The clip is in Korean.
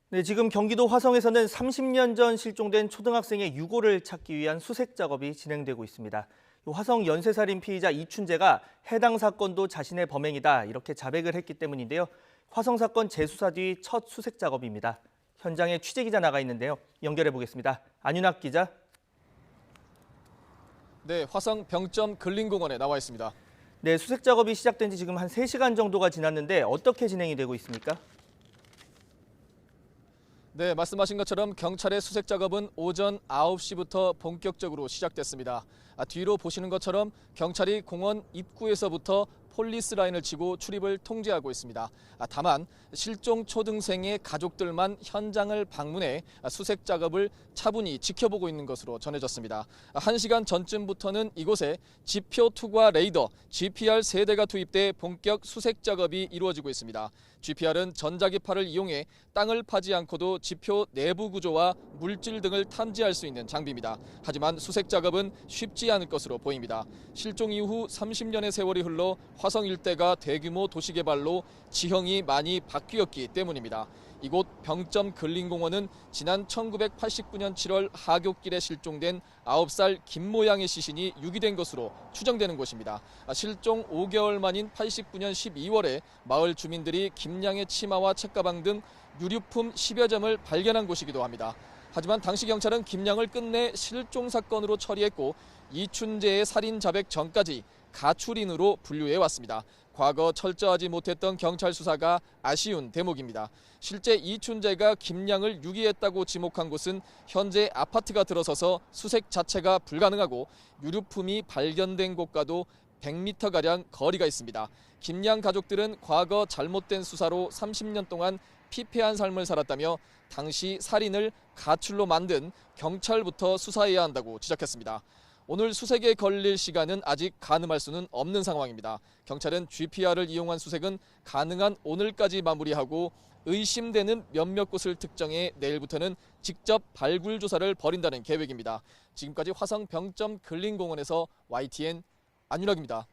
네, 지금 경기도 화성에서는 30년 전 실종된 초등학생의 유골을 찾기 위한 수색 작업이 진행되고 있습니다. 화성 연쇄살인 피의자 이춘재가 해당 사건도 자신의 범행이다 이렇게 자백을 했기 때문인데요. 화성 사건 재수사 뒤 첫 수색 작업입니다. 현장에 취재기자 나가 있는데요. 연결해 보겠습니다. 안윤학 기자. 네, 화성 병점 근린공원에 나와 있습니다. 네, 수색 작업이 시작된 지 지금 한 3시간 정도가 지났는데 어떻게 진행이 되고 있습니까? 네, 말씀하신 것처럼 경찰의 수색 작업은 오전 9시부터 본격적으로 시작됐습니다. 뒤로 보시는 것처럼 경찰이 공원 입구에서부터 폴리스 라인을 치고 출입을 통제하고 있습니다. 다만 실종 초등생의 가족들만 현장을 방문해 수색 작업을 차분히 지켜보고 있는 것으로 전해졌습니다. 1시간 전쯤부터는 이곳에 지표 투과 레이더 GPR 세대가 투입돼 본격 수색 작업이 이루어지고 있습니다. GPR은 전자기파를 이용해 땅을 파지 않고도 지표 내부 구조와 물질 등을 탐지할 수 있는 장비입니다. 하지만 수색 작업은 쉽지 않을 것으로 보입니다. 실종 이후 30년의 세월이 흘러 화성 일대가 대규모 도시 개발로 지형이 많이 바뀌었기 때문입니다. 이곳 병점 근린공원은 지난 1989년 7월 하굣길에 실종된 9살 김모양의 시신이 유기된 것으로 추정되는 곳입니다. 실종 5개월 만인 89년 12월에 마을 주민들이 김양의 치마와 책가방 등 유류품 10여 점을 발견한 곳이기도 합니다. 하지만 당시 경찰은 김양을 끝내 실종 사건으로 처리했고 이춘재의 살인 자백 전까지 가출인으로 분류해왔습니다. 과거 철저하지 못했던 경찰 수사가 아쉬운 대목입니다. 실제 이춘재가 김양을 유기했다고 지목한 곳은 현재 아파트가 들어서서 수색 자체가 불가능하고 유류품이 발견된 곳과도 100m가량 거리가 있습니다. 김양 가족들은 과거 잘못된 수사로 30년 동안 피폐한 삶을 살았다며 당시 살인을 가출로 만든 경찰부터 수사해야 한다고 지적했습니다. 오늘 수색에 걸릴 시간은 아직 가늠할 수는 없는 상황입니다. 경찰은 GPR을 이용한 수색은 가능한 오늘까지 마무리하고 의심되는 몇몇 곳을 특정해 내일부터는 직접 발굴 조사를 벌인다는 계획입니다. 지금까지 화성 병점 근린공원에서 YTN 안윤학입니다.